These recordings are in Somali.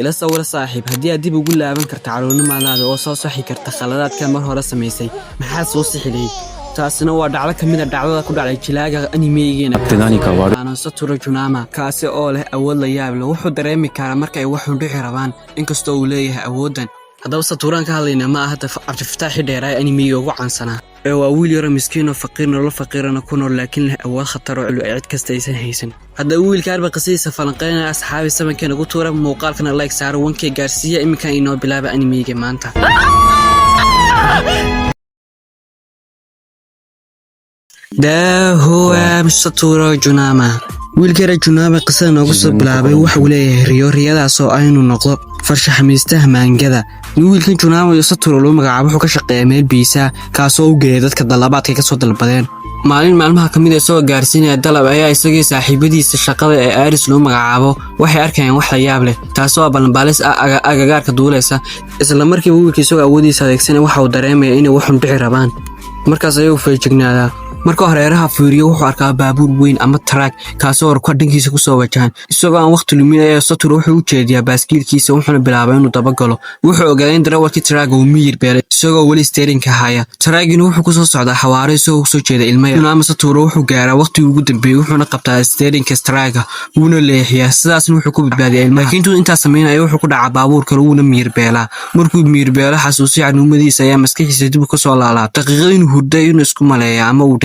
ila sawir saaxiib haddii aad dib ugu laaban karto caruurnimadaada oo soo saxi karta khaladaadka mar hore samaysay maxaa soo sixilay taasina waa dhacdo kamid ah dhacdada ku dhacay jilaaga animeegeena Satoru Junama kaasi oo leh awood la yaab leh wuxuu dareemi karaa marka ay wax xun dhici rabaan inkastoo uu leeyahay awoodan haddaba Satoran ka hadlayna ma aha Cabdifataax dheeray animeega ugu caansanaa waa wiil yar miskiin oo faqiir nolol faqiirana ku nool laakiin leh awood khatar oo cid kasta aysan haysan haddaba wiilka arba qasiisa falanqeynaya asxaabi sabankan ugu tuura muuqaalkana like saaro 1k gaarsiiya iminka inoo bilaaba animeega maanta ده هو Satoru Junama wiilka Junama qisada noogu soo bilaabay waxa uu leeyahay riyadaas oo aynu noqdo farshaxamiistaha maangada wiilka Junama iyo Satoru loo magacaabo wuxuu ka shaqeeyaa meel biisa kaasoo u geeyay dadka dalabaadka ka soo dalbadeen maalmaha kamid ah soo gaarsiinaya dalab ayaa isagii saaxiibadiisa shaqada ee Aris loo magacaabo waxay arkayaan wax la yaab leh taasoo balbaalis agagaarka duuleysa isla markii wiilkiisu awoodiisa adeegsanay waxa uu dareemayaa inay wax xun dhici rabaan markaas ayuu feejignaada marka horeeraha fiiriyo wuxuu arkaa baabuur weyn ama truck kaasoo hor dhankiisa ku soo wajahan isagoo aan waqti luminaya Satoru wuxuu u jeediyaa baaskiilkiisa wuxuuna bilaabay inuu daba galo wuxuu ogaaday in darawalkii truck uu miyir beelay isagoo wali steering-ka haya truck-gina wuxuu ku soo socdaa xawaare isagoo soo jeeda ilmo yar ama Satoru wuxuu gaaraa waqti ugu dambeeyay wuxuuna qabtaa steering-ka truck-ga wuuna leexiyaa sidaasna wuxuu ku badbaadiyay ilmo laakiin intuu intaas sameeyay wuxuu ku dhacaa baabuur kale wuuna miyir beelaa markuu miyir beelo xasuusi canuumadiisa ayaa maskaxiisa dib ku soo laalaabtay daqiiqadii hurday inuu isku maleeyaa ama uu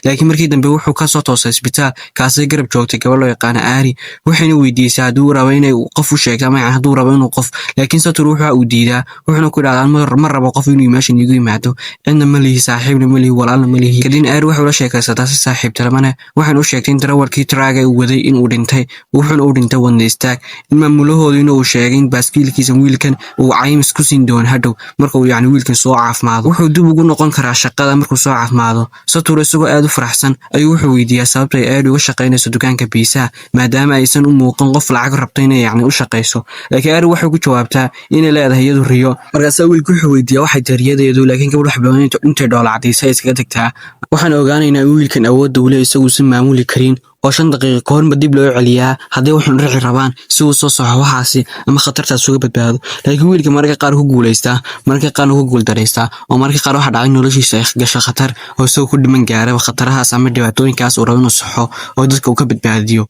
laakiin markii dambe wuxuu ka soo toosay isbitaal kaasay garab joogtay gabadh loo yaqaan Ari waxayna weydiisay hadduu rabo inay qof u sheegto ama hadduu rabo inuu qof laakiin Satoru wuxuu u diidaa wuxuuna ku yiraahdaa ma rabo qof inuu meesha igu yimaado cidna ma lihi saaxiibna ma lihi walaalna ma lihi kadin Ari wuxuu la sheekaysataa si saaxiib talamana waxaan u sheegtay in darawalkii truck uu waday inuu dhintay wuxuuna u dhintay wadna istaag in maamulahoodu inuu sheegay in baaskiilkiisa wiilkan uu caymis ku siin doono hadhow marka uu wiilkan soo caafimaado wuxuu dib ugu noqon karaa shaqada markuu soo caafimaado Satoru isagoo aad u faraxsan ayuu wuxuu weydiiyay sababta ay uga shaqeynayso dukaanka biisaha maadaama aysan u muuqan qof lacag rabtay inay u shaqeyso laakiin Ari wuxuu ku jawaabtaa inay leedahay iyadu riyo markaas wiilku wuxuu weydiiyay waxay tariyadeedu laakiin gabadh wax badan intay dhoolacdiisay iskaga tagtaa waxaan ogaanaynaa in wiilkan awood u leeyahay isagu si maamuli karin oo 5 daqiiqo ka hor dib loo celiyaa haddii wuxuu dhici rabaan si uu soo soxo waxaasi ama khatartaas uga badbaado laakiin wiilka marka qaar ku guuleystaa marka qaar ku guuldareystaa oo marka qaar waxa dhacay noloshiisa ay gasho khatar oo soo ku dhiman gaaray khatarahaas ama dhibaatooyinkaas uu rabo inuu saxo oo dadka uu ka badbaadiyo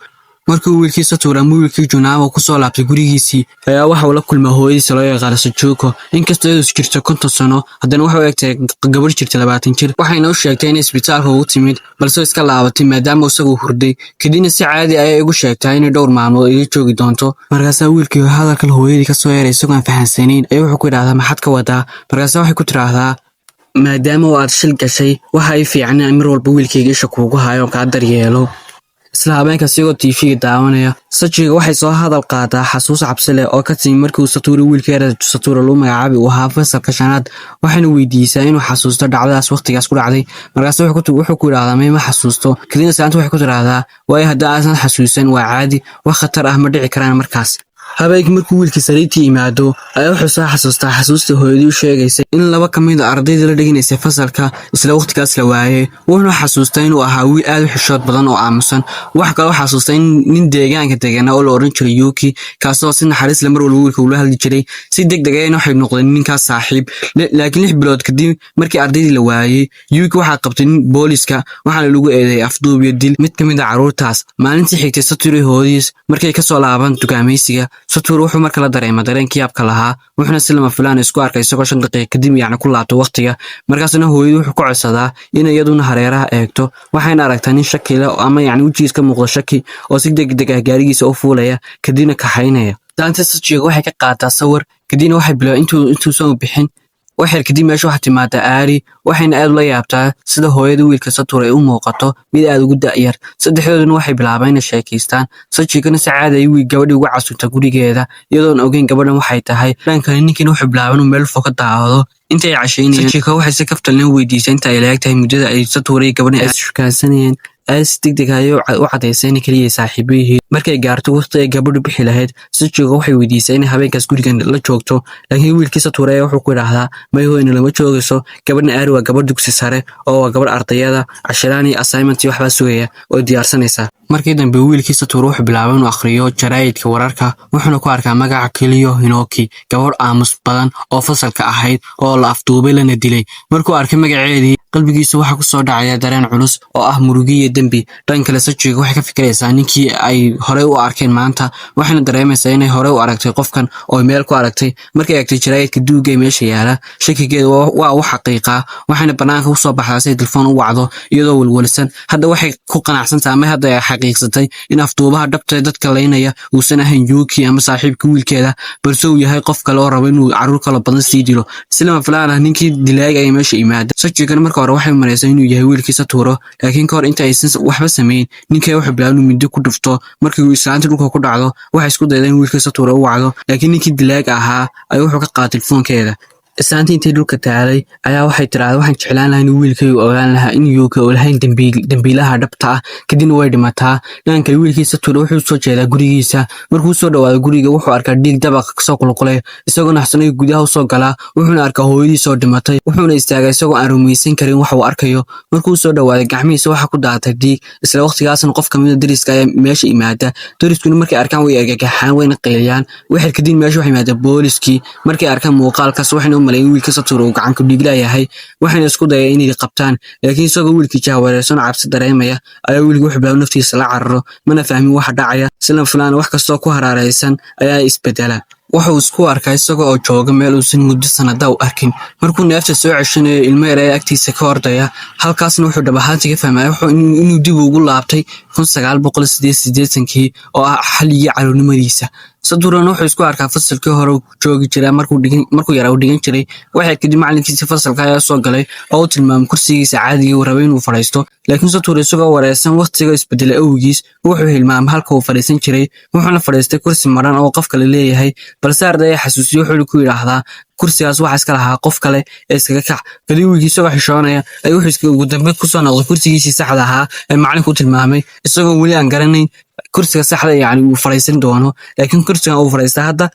markuu wiilkii Satoru ama wiilkii Junama ku soo laabtay gurigiisii ayaa waxa uu la kulmay hooyadiisa loo yaqaan Sajuko inkastoo ay jirto 50 sano haddana waxa uu egtay gabadh jirta 20 jir waxayna u sheegtay in isbitaalka uu timid balse iska laabatay maadaama uu hurday kadibna si caadi ah ay ugu sheegtay in dhowr maalmood ay joogi doonto markaas wiilkii hadalka hooyadii ka soo yeeray isagoo aan fahansanayn ayuu wuxuu ku yiraahdaa maxad ka wadaa markaas waxay ku tiraahdaa maadaama uu aad shil gashay waxa ay fiican in mar walba wiilkayga isha kuugu hayo ka daryeelo isla habeenka sigoo TV daawanaya Sajiga waxay soo hadal qaadaa xasuus cabsi leh oo ka timid markii Satoru wiilkeeda Satoru loo magacaabay uu ahaa fasalka shanaad waxayna weydiisay inuu xasuusto dhacdadaas waqtigaas ku dhacday markaas wuxuu ku yiraahdaa ma xasuusto kadibna saanta waxay ku tiraahdaa way haddii aadan xasuusan waa caadi wax khatar ah ma dhici karaan markaas habeenkii markuu wiilkii sariirtii yimaado ayaa wuxuu soo xasuustaa xasuusta hooyadii u sheegaysay in laba kamid ah ardayda la dhiganaysay fasalka isla waqtigaas la waayay wuxuu xasuustaa inuu ahaa wiil aad u xishood badan oo aamusan wax kale oo xasuustaa in nin deegaanka degan oo la oran jiray Yuki kaasoo si naxariis leh mar walba wiilka ula hadli jiray si degdeg ah waxay noqdeen ninkaas saaxiib laakiin 6 bilood kadib markii ardaydii la waayay Yuki waxa qabtay booliska waxaana lagu eedeeyay afduub iyo dil mid kamid ah caruurtaas maalintii xigtay Satoru hooyadiis markay ka soo laaban dukaamaysiga Satoru wuxuu marka la dareemay dareenkii yaabka lahaa wuxuuna si lama filaan isku arkay isagoo 5 daqiiqo kadib ku laabto waqtiga markaasna hooyadu wuxuu ku codsadaa in iyaduna hareeraha eegto waxayna aragtaa nin shaki leh ama wajigiisa ka muuqdo shaki oo si degdeg ah gaarigiisa u fuulaya kadibna kaxaynaya daanta Sajiga waxay ka qaataa sawir kadibna waxay bilaabay intuu soo bixin waxay kadib meesha waxa timaada Ari waxayna aad la yaabtaa sida hooyada wiilka Satoru ay u muuqato mid aad ugu da'yar saddexdooduna waxay bilaabeen sheekaystaan Sajigana si caadi ah wiil gabadhii uga casuumta gurigeeda iyadoo ogeyn gabadhan waxay tahay dhankan ninkan wuxuu bilaabay inuu meel fog ka daawado intay cashaynayeen Sajiga waxay si kaftan leh weydiisay inta ay leegtahay muddada ay Satoru gabadhan ay shaqaysanayeen aad si degdeg ah u cadaysay in kaliya saaxiibo yihiin. Markay gaarto waqti ay gabadhu bixi lahayd, Sachiko waxay weydiisay in habeenkaas gurigan la joogto, laakiin wiilkii Sature wuxuu ku yiraahdaa mayhooyna lama joogayso. Gabadhan Aari waa gabadh dugsi sare oo waa gabadh ardayada casharaan iyo assignment iyo waxba sugaya oo diyaarsanaysa. Markii dambe wiilkii Sature wuxuu bilaabay inuu akhriyo jaraa'idka wararka, wuxuuna ku arkaa magaca Kiliyo Hinoki, gabadh aamus badan oo fasalka ahayd oo la afduubay lana dilay. Markuu arkay magaceedii, qalbigiisa waxa ku soo dhacaya dareen culus oo ah murugo iyo dambi. Dhan kale Sachiko waxay ka fikiraysaa ninkii ay horey u arkeen maanta, waxayna dareemaysaa inay horey u aragtay qofkan oo meel ku aragtay. Markay eegtay jaraa'idka duuga ee meesha yaala, shakigeedu waa wax xaqiiqa, waxayna banaanka u soo baxdaa si ay telefoon u wacdo iyadoo walwalsan. Hadda waxay ku qanacsantahay ama hadda ay xaqiiqsatay in afduubaha dhabta dadka leynaya uusan ahayn Yuki ama saaxiibka wiilkeeda, balse uu yahay qof kale oo raba inuu carruur kale badan sii dilo. Silma filaan ah ninkii dilaay ay meesha yimaada. Sachiko markii hore waxay maleysay inuu yahay wiilkii Sature, laakiin kahor inta aysan waxba sameyn, ninkii wuxuu bilaabay inuu mindi ku dhufto. Markii uu islaanta dhulka ku dhacdo, waxay isku dayday in wiilkii Sature u wacdo, laakiin ninkii dilaay ahaa ay wuxuu ka qaatay telefoonkeeda. Islaantii intii dhulka taalay ayaa waxay tiraahday waxaan jeclaan lahaa in wiilkaygu ogaan lahaa in Yuki uu lahayn dambiilaha dhabta ah, kadibna way dhimataa. Dhanka wiilkii Sature wuxuu soo jeedaa gurigiisa. Markuu soo dhawaado guriga, wuxuu arkaa dhiig dabaqa kasoo qulqulay, isagoo naxsanay gudaha u soo galaa. Wuxuuna arkaa hooyadiis oo dhimatay, wuxuuna istaagay isagoo aan rumaysan karin waxa uu arkayo. Markuu soo dhawaaday, gacmihiisa waxa ku daatay dhiig. Isla waqtigaasna qof ka mid ah deriska ayaa meesha yimaada. Deriskuna markay arkaan way argagaxaan, wayna qeyliyaan. Waxay kadib meesha waxa yimaada booliskii. Markay arkaan muuqaalkaas, waxayna malayn wiilkii Sature uu gacan ku dhiig leeyahay, waxayna isku dayeen inay qabtaan, laakiin isagoo wiilkii jahwareersan cabsi dareemaya ayaa wiilkii wuxuu bilaabay naftiisa la cararo, mana fahmin waxa dhacaya. Silma filaan wax kastoo ku hareeraysan ayaa isbedela. Wuxuu isku arkaa isagoo oo jooga meel uusan muddo sanada u arkin. Markuu neefta soo ceshanayo, ilmo yar ayaa agtiisa ka ordaya. Halkaasna wuxuu dhab ahaantii ka fahmay inuu dib ugu laabtay 1988 oo ah xilligii carruurnimadiisa. Sature wuxuu isku arkaa fasalkii hore joogi jiray markuu yara u dhigan jiray. Waxay kadib macalinkiisa fasalka ayaa soo galay oo uu tilmaamay kursigiisa caadiga uu rabay inuu fadhiisto, laakiin Sature isagoo wareersan waqtiga isbedelay awgiis wuxuu hilmaamay halka uu fadhiisan jiray. Wuxuuna fadhiistay kursi maran oo qof kale leeyahay, balse ardayga xasuusiyo wuxuu ku yiraahdaa kursigaas waxa iska lahaa qof kale ee iskaga kac. Kadib wiilkii isagoo xishoonaya ayuu wuxuu ugu dambe ku soo noqday kursigiisii saxda ahaa ee macalinku tilmaamay, isagoo weli aan garanayn kursiga saxda uu fadhiisan doono. Laakiin kursigan uu fadhiistay hadda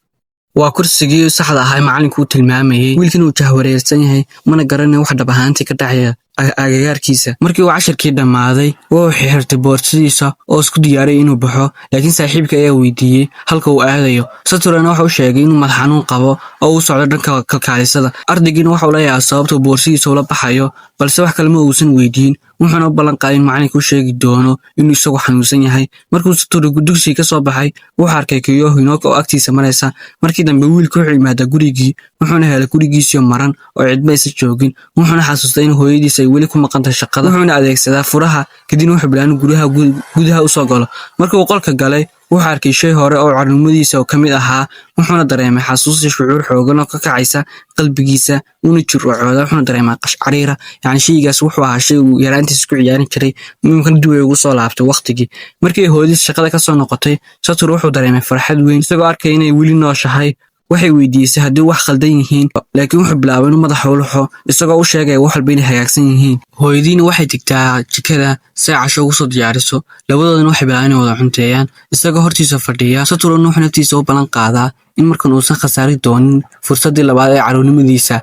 waa kursigii saxda ahaa ee macalinku tilmaamayay. Wiilkii uu jahwareersan yahay, mana garanayn wax dhab ahaantii ka dhacaya agagaarkiisa. Markii uu casharkii dhammaaday, wuxuu xirtay boorsidiisa oo isku diyaariyay inuu baxo, laakiin saaxiibka ayaa weydiiyey halka uu aadayo. Saturena wuxuu sheegay inuu madax xanuun qabo oo uu socdo dhanka kalkaalisada. Ardaygiina wuxuu la yaabay sababta boorsidiisa ula baxayo, balse wax kale ma uusan weydiin. wuxuuna u ballan qaaday in macalinku u sheegi doono inuu isagu xanuunsan yahay. Markuu Satoru dugsiga ka soo baxay, wuxuu arkay Kyo Hinoki oo agtiisa maraysa. Markii dambe wiilku wuxuu yimaadaa gurigii, wuxuuna helay gurigiisii maran oo cidba aysan joogin. Wuxuuna xasuustay in hooyadiis ay weli ku maqan tahay shaqada. Wuxuuna adeegsadaa furaha, kadibna wuxuu bilaabay gudaha u soo galo. Markii uu qolka galay, wuxuu arkay shay hore oo carruurnimadiisa ka mid ahaa. Wuxuuna dareemay xasuus iyo shucuur xooggan oo ka kacaysa qalbigiisa, una jirrocooda. Wuxuuna dareemay qashqariira, yacni shaygaas wuxuu ahaa shay uu yaraantiisa ku ciyaarin jiray, mimkan dib ugu soo laabtay waqtigii. Markii hooyadiis shaqada ka soo noqotay, Satoru wuxuu dareemay farxad weyn, isagoo arkay inay weli nooshahay. Waxay weydiisay haddii wax khaldan yihiin, laakiin wuxuu bilaabay inuu madaxa u luxo, isagoo u sheegaya wax walba inay hagaagsan yihiin. Hooyadiina waxay tagtaa jikada si ay casho ugu soo diyaariso. Labadoodana waxay bilaabeen inay wada cunteeyaan, isagoo hortiisa fadhiya. Saturuna wuxuu naftiisa u ballan qaadaa in markan uusan khasaari doonin fursaddii labaad ee carruurnimadiisa.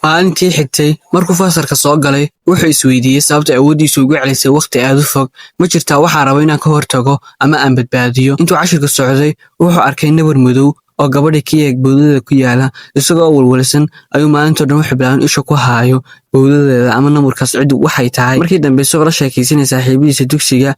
Maalintii xigtay, markuu fasalka soo galay, wuxuu isweydiiyey sababta awooddiisu ugu celisay waqti aad u fog. Ma jirtaa waxaa raba inaan ka hortago ama aan badbaadiyo. Intuu cashirka socday, wuxuu arkay nabar madow oo gabadha ka eeg bowdada ku yaala. Isagoo walwalsan ayuu maalintoo dhan wuxuu bilaabay in isha ku haayo bowdadeeda ama namarkaas ciddu waxay tahay. Markii dambe isagoo la sheekaysanaya saaxiibadiisa dugsiga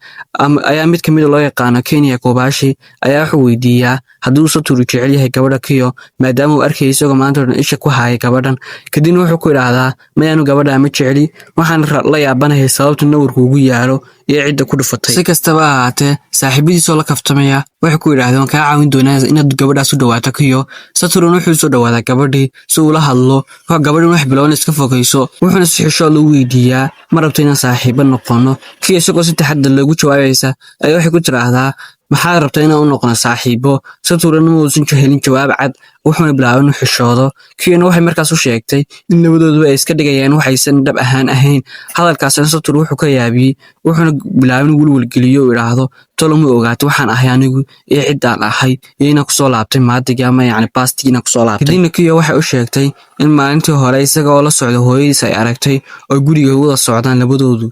ayaa mid ka mid loo yaqaano Kenya Kobashi ayaa wuxuu weydiiyaa hadduu Satoru jecel yahay gabadha Kyo, maadaama uu arkay isagoo maalintoo dhan isha ku haaya gabadhan. Kadibna wuxuu ku idhaahdaa mayaanu gabadha ma jeceli, waxaan la yaabanahay sababta nabarku ugu yaalo iyo cidda ku dhufatay. Si kastaba ha ahaatee, saaxiibadiisoo la kaftamaya waxay ku idhaahdeen waan kaa caawin doonaa inaad gabadhaas u dhawaato Kyo. Saturuna wuxuu soo dhawaadaa gabadhii si uu la hadlo. Gabadhan wax bilowna iska fogayso, wuxuuna si xishood loo weydiiyaa ma rabto inaan saaxiibo noqono. Kyo isagoo si taxaddar loogu jawaabaysa ayaa waxay ku tiraahdaa maxaad rabtaa inaan u noqono saaxiibo? Saturn ma uusan helin jawaab cad, wuxuuna bilaabay inuu xishoodo. Kiyona waxay markaas u sheegtay in labadooduba ay iska dhigayaan waxaysan dhab ahaan ahayn. Hadalkaasna Saturn wuxuu ka yaabiyey, wuxuuna bilaabay inuu welwelgeliyo oo idhaahdo tolo ma ogaatay waxaan ahay anigu iyo ciddaan ahay iyo inaan kusoo laabtay maadigii ama yacni baastigii inaan kusoo laabtay. Kadibna Kiyo waxay u sheegtay in maalintii hore isaga oo la socda hooyadiis ay aragtay oo guriga wada socdaan labadoodu.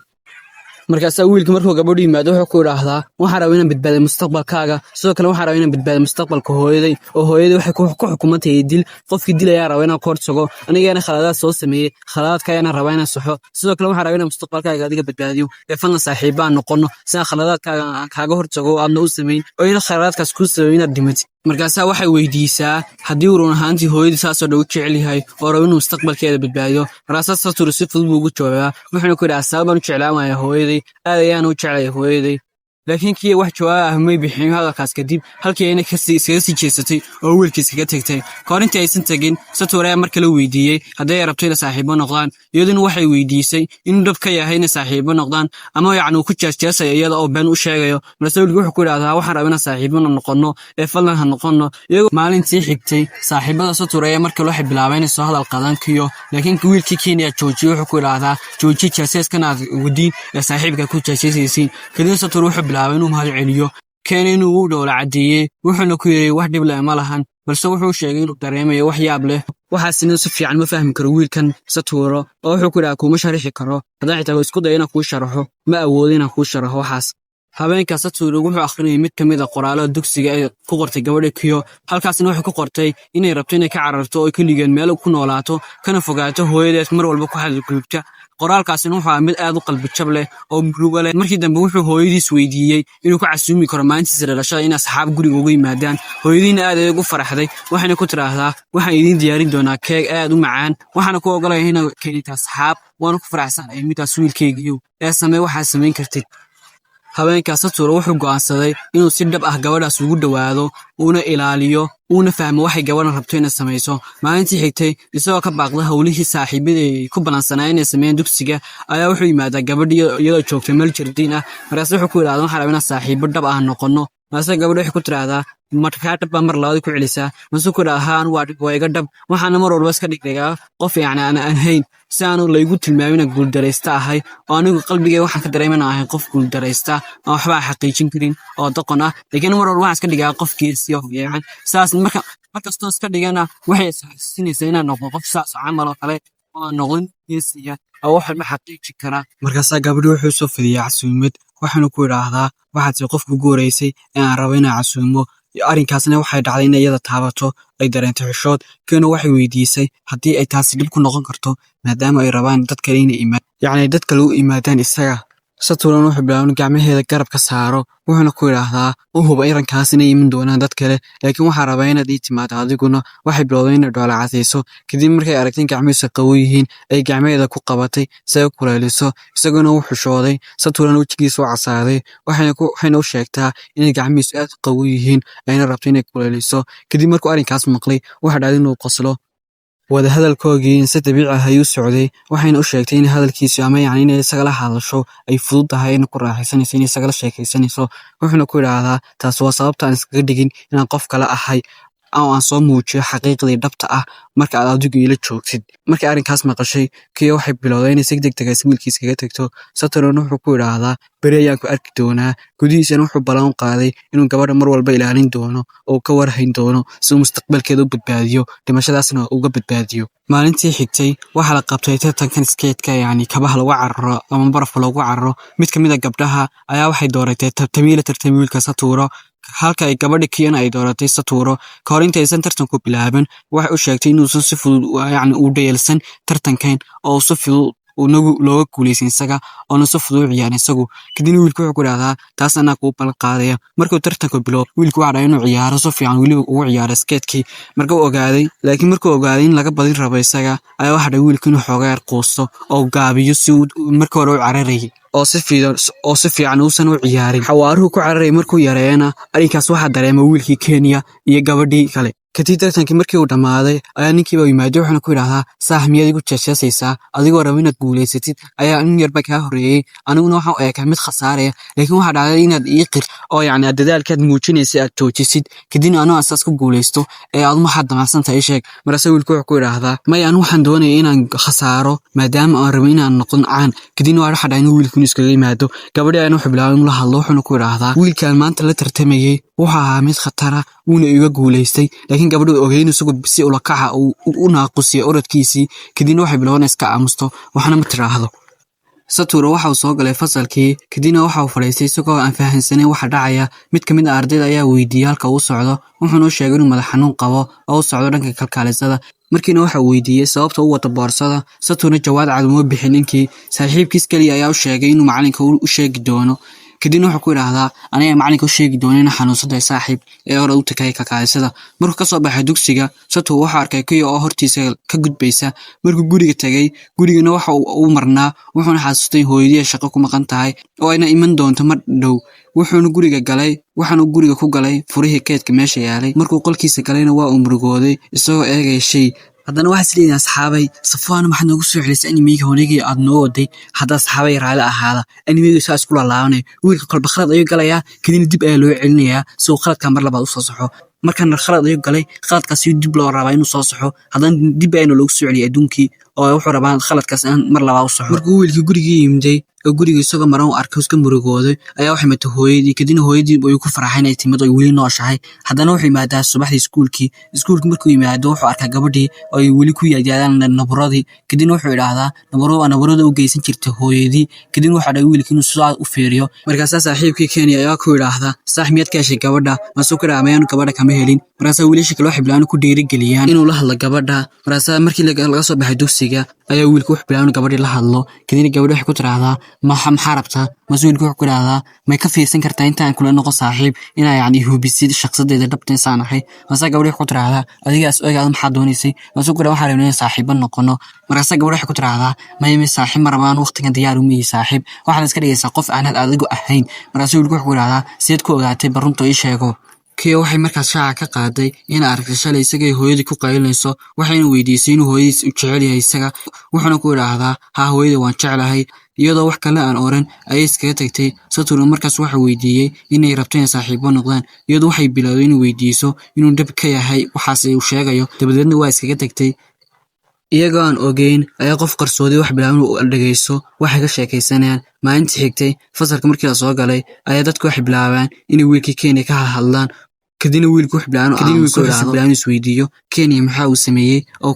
markaasaa wiilka markuu gabadhu yimaado wuxuu ku idhaahdaa waxaan rabaa inaan badbaadiyo mustaqbalkaaga, sidoo kale waxaan rabaa inaan badbaadiyo mustaqbalka hooyaday, oo hooyaday waxay ku xukumantahay dil. qofkii dil ayaa rabaa inaan ka hortago, anigaana khaladaad soo sameeyey, khaladaadka ayaana rabaa inaan saxo. sidoo kale waxaan rabaa inaan mustaqbalkaaga adiga badbaadiyo, ee fadlan saaxiibaan noqono si aan khaladaadkaaga kaaga hortago aadna u samayn oo ina khaladaadkaas kuu sababay inaad dhimatid. markaasaa waxay weydiisaa haddii uu run ahaantii hooyadii saasoo dhan u jecel yahay oo rabo inuu mustaqbalkeeda badbaadiyo. markaasaa Saturn si fudud buu ugu jawaabaa, wuxuuna ku idhaha sabab baan u jeclaan waaya hooyaday, aad ayaan u jeclaya hooyaday. laakiin Kiyo wax jawaab ah may bixin hadalkaas kadib, halkii ayna iskaga sii jeesatay oo wiilkii iskaga tagtay. kahor intii aysan tagin, Saturn ayaa mar kale weydiiyey haddii ay rabto inay saaxiibo noqdaan, iyaduna waxay weydiisay inuu dhab ka yahay inay saaxiibo noqdaan ama yacni uu ku jeesjeesayo iyada oo been u sheegayo. markaase wiilkii wuxuu ku idhahdaa waxaan rabaa inaan saaxiibo noqono, ee fadlan ha noqono. iyagoo maalintii xigtay, saaxiibada Saturn ayaa mar kale waxay bilaabeen inay soo hadal qaadaan Kiyo, laakiin wiilkii Kenya joojiyey, wuxuu ku idhahdaa jooji jeesjeeskan aad wadiin ee saaxiibka ku jeesjeesaysiin. kadib Saturn wuxuu bilaabay inuu mahad celiyo Ken inuu u dhowla cadeeyey, wuxuuna ku yiri wax dhib leh ma lahan, balse wuxuu sheegay inuu dareemayo wax yaab leh. waxaasina si fiican ma fahmi karo wiilkan Saturn, oo wuxuu ku idhaha kuma sharixi karo, haddaan xitaa isku dayo inaan kuu sharaxo ma awoodo inaan kuu sharaxo waxaas. habeenka Saturn wuxuu akhrinayay mid ka mid ah qoraalada dugsiga ee ku qortay gabadha Kiyo, halkaasna waxay ku qortay inay rabto inay ka cararto oo kaligeed meel ku noolaato kana fogaato hooyadeed mar walba ku xadgudubta. qoraalkaasina wuxuu ahaa mid aad u qalbi jab leh oo murugo leh. markii dambe wuxuu hooyadiis weydiiyey inuu ku casuumi karo maalintiisa dhalashada in asxaab guriga uga yimaadaan. hooyadiina aad ay ugu faraxday, waxayna ku tiraahdaa waxaan idiin diyaarin doonaa keeg aad u macaan, waxaana ku ogolaya inaad keenita asxaab, waana ku faraxsanahay midaas wiilkaygiiyow ee samee waxaad samayn kartid. habeenkaas Saturn wuxuu go'aansaday inuu si dhab ah gabadhaas ugu dhawaado, uuna ilaaliyo, uuna fahmo waxay gabadhan rabto inay samayso. maalintii xigtay, isagoo ka baaqda howlihii saaxiibadii ku balansanaayeen inay sameeyaan dugsiga, ayaa wuxuu yimaadaa gabadhii iyadoo joogtay meel jardiin ah. markaase wuxuu ku idhahdaa waxaan rabaa inaan saaxiibo dhab ah noqono. markaase gabadha waxay ku tiraahdaa markaa dhab baa mar labaad ku celisaa. markaasuu ku idhaha waa iga dhab, waxaana mar walba iska dhigdhigaa qof yacni aan ahayn, si aanu laygu tilmaamin guuldaraysta ahay, oo anigu qalbigay waxaan ka dareemana ahay qof guuldaraysta aan waxba xaqiijin karin oo doqon ah. laakiin mar walba waxaan iska dhigaa qofkiisa fiican. saas markastoo iska dhigana waxay isxasuusinaysaa inaan noqdo qof saas camal oo kale oo noqon geesiya oo wax walba xaqiijin kara. markaasaa gabadhi wuxuu soo fidiyay casuumad, waxaana ku idhaahdaa waxaad tahay qofka ugu horeysay ee aan rabo inaan casuumo. arrinkaasna waxay dhacday in iyada taabato ay dareento xishood. Kena waxay weydiisay haddii ay taasi dhib ku noqon karto maadaama ay rabaan dad kale inay yacni dad kale u yimaadaan isaga. Saturn wuxuu bilaabay gacmaheeda garabka saaro, wuxuuna ku idhaahdaa u huba arrinkaas inay iman doonaan dad kale, laakiin waxaa rabaa inaad ii timaado adiguna. waxay bilowday inay dhoola cadayso, kadib markay aragtay in gacmihiisa qabow yihiin ay gacmaheeda ku qabatay si ay u kuleeliso. isaguna wuu xishooday. Saturn wejigiisa u casaaday, waxayna u sheegtaa inay gacmihiisu aad u qabow yihiin ayna rabto inay kuleeliso. kadib markuu arrinkaas maqlay, waxa dhacday inuu qoslo. wada hadalkoogii si dabiici ah ayuu socday, waxayna u sheegtay in hadalkiisu ama yacni inay isagala hadasho ay fudud tahay, in ku raaxaysanayso, in isagala sheekaysanayso. wuxuuna ku idhaahdaa taas waa sababta aan iskaga dhigin inaan qof kale ahay oo aan soo muujiyo xaqiiqdii dhabta ah marka aad adigu ila joogtid. markay arrinkaas maqashay, Kiyo waxay bilowday inay si degdeg ah wiilkiis kaga tagto. Saturn wuxuu ku idhaahdaa beri ayaan ku arki doonaa. gudihiisana wuxuu ballan u qaaday inuu gabadha mar walba ilaalin doono oo ka warhayn doono si uu mustaqbalkeeda u badbaadiyo, dhimashadaasna uga badbaadiyo. maalintii xigtay waxaa la qabtay tartankan skateska, yacni kabaha lagu cararo ama barafka loogu cararo. mid ka mid a gabdhaha ayaa waxay dooratay tartami wiilka Saturn, halka ay gabadha Kiyana ay dooratay Saturn. kahor intaysan tartanku bilaaban, waxay u sheegtay inuusan si fudud yacni u dhayalsan tartankan oo si fudud looga guuleysan isaga oona si fudud u ciyaarin isagu. kadibna wiilku wuxuu ku idhahdaa taas anaa kuu ballan qaadaya. markuu tartanku bilo, wiilku waxa dhacay inuu ciyaaro si fiican, weliba ugu ciyaaro skatekii. markuu ogaaday in laga badin rabo isaga, ayaa waxa dhacay wiilku inuu xoogaa yar quusto oo gaabiyo si uu markii hore u cararayay oo si fiican uusan u ciyaarin. xawaaruhu ku cararayay markuu yareeyana, arrinkaas waxaa dareemay wiilkii Kenya iyo gabadhii kale. kadib tartankii markii uu dhammaaday ayaa ninkiiba yimaaday wuxuuna ku yidhaahdaa saax miyaad igu jeesjeesaysaa adigoo raba inaad guulaysatid ayaa nin yarba kaa horreeyey aniguna waxaan u eekaa mid khasaaraya laakiin waxaa dhacday inaad ii qir oo yacni aad dadaalkaad muujinaysay aad joojisid kadibna anigu asaas ku guulaysto ee aduma waxaad damacsantahay ii sheeg markaase wiilku wuxuu ku yidhaahdaa maya anigu waxaan doonaya inaan khasaaro maadaama aan rabo inaan noqon caan kadibna waa waxa dhacay inuu wiilku inuu iskaga yimaado gabadhii ayana wuxuu bilaabay inuu la hadlo wuxuuna ku yidhaahdaa wiilkaan maanta la tartamayey wuxuu ahaa mid khatara wuuna iga guulaystay laakiin gabadhu ogeyn isagu si ula kaca u naaqusiyay orodkiisii kadibna waxay bilowna iska aamusto waxna ma tiraahdo Satura waxa uu soo galay fasalkii kadibna waxa uu fadhiistay isagoo aan fahansanayn waxa dhacaya mid kamid ah ardayda ayaa weydiiyay halka uu socdo wuxuuna u sheegay inuu madax xanuun qabo oo u socdo dhanka kalkaalisada markiina waxa uu weydiiyay sababta uu wato boorsada Saturna jawaab cad uma bixin ninkii saaxiibkiis kaliya ayaa u sheegay inuu macalinka u sheegi doono kadibna wuxuu ku yiraahdaa aniga macalinka u sheegi doono inaan xanuunsaday saaxiib ee hore u takay kalkaalisada markuu ka soo baxay dugsiga Satur waxa arkay kii oo hortiisa ka gudbaysa markuu guriga tagay gurigana waxa uu marnaa wuxuuna xasuustay hooyadii shaqo ku maqan tahay oo ayna iman doonto mar dhow wuxuuna guriga galay waxaanu guriga ku galay furihii keedka meesha yaalay markuu qolkiisa galayna waa uu murugooday isagoo eegay shay haddana waxaa isleeyahay asxaabay safaan maxaad noogu soo celisay animeyga horeegii aad noo waday hadda asxaabay raali ahaada animeyga saa isku laalaabanay wiilka kolba khalad ayuu galayaa kadibna dib ayaa loo celinayaa si uu khaladka mar labaad u soo saxo markaan khalad ayuu galay khaladkaasi dib loo rabaa inuu soo saxo haddana dib ayaa loogu soo celiyay adduunkii oo wuxuu rabaa khaladkaas in mar labaad u saxo markuu wiilkii gurigii yimday oo guriga isagoo maran u arkay iska murugooday ayaa waxay matay hooyadii kadibna hooyadii way ku faraxay inay timid oo weli nooshahay haddana wuxuu yimaadaa subaxdii iskuulkii markuu yimaado wuxuu arkaa gabadhii oo ay weli ku yaadaan nabaradii kadibna wuxuu idhaahdaa nabarada u geysan jirtay hooyadii kadibna waxaa dhacay wiilkii inuu sidaa u fiiriyo markaasaa saaxiibkii Kenya ayaa ku idhaahdaa saax miyaad ka heshay gabadha masuu ku dhaha mayaan gabadha kama helin markaasaa wiilashii kale waxay bilaabeen ku dhiirigeliyaan inuu la hadlo gabadha markaasaa markii laga soo baxay dugsiga ayaa wiilku wax bilaabay gabadhii la hadlo kadibna gabadha waxay ku tiraahdaa maxaa rabtaa mas'uulku wuxuu ku yiraahdaa may ka fiirsan kartaa intaan kula noqon saaxiib inaa yacni hubisid shakhsadeeda dhabta insaan ahay markaasaa gabadha waxay ku tiraahdaa adigaas ogaada maxaa doonaysay mas'uulku waxaa rabnaa inaan saaxiibo noqono markaasaa gabadha waxay ku tiraahdaa may saaxiib ma rabaan waqtigan diyaar uma yihi saaxiib waxaad iska dhigaysaa qof aanad adigu ahayn markaasaa wiilku wuxuu ku yiraahdaa sideed ku ogaatay barunta ii sheego kii waxay markaas shaaca ka qaaday in aragtay shalay isagay hooyadii ku qaylinayso waxayna weydiisay inuu hooyadiis u jecel yahay isaga wuxuuna ku yiraahdaa ha hooyada waan jeclahay iyadoo wax kale aan oran ayay iskaga tagtay Saturn markaas waxa weydiiyay inay rabto in saaxiibo noqdaan iyadoo waxay bilowday inuu weydiiso inuu dhab ka yahay waxaas uu sheegayo dabadeedna waa iskaga tagtay iyagoo aan ogeyn ayaa qof qarsoodi wax bilaabay inuu dhageyso waxay ka sheekaysanayaan maalintii xigtay fasalka markii la soo galay ayaa dadku wax bilaabaan inay wiilkii Kenya ka hadlaan kadibna wiilku wax bilaabay isweydiiyo Kenya maxaa uu sameeyay oo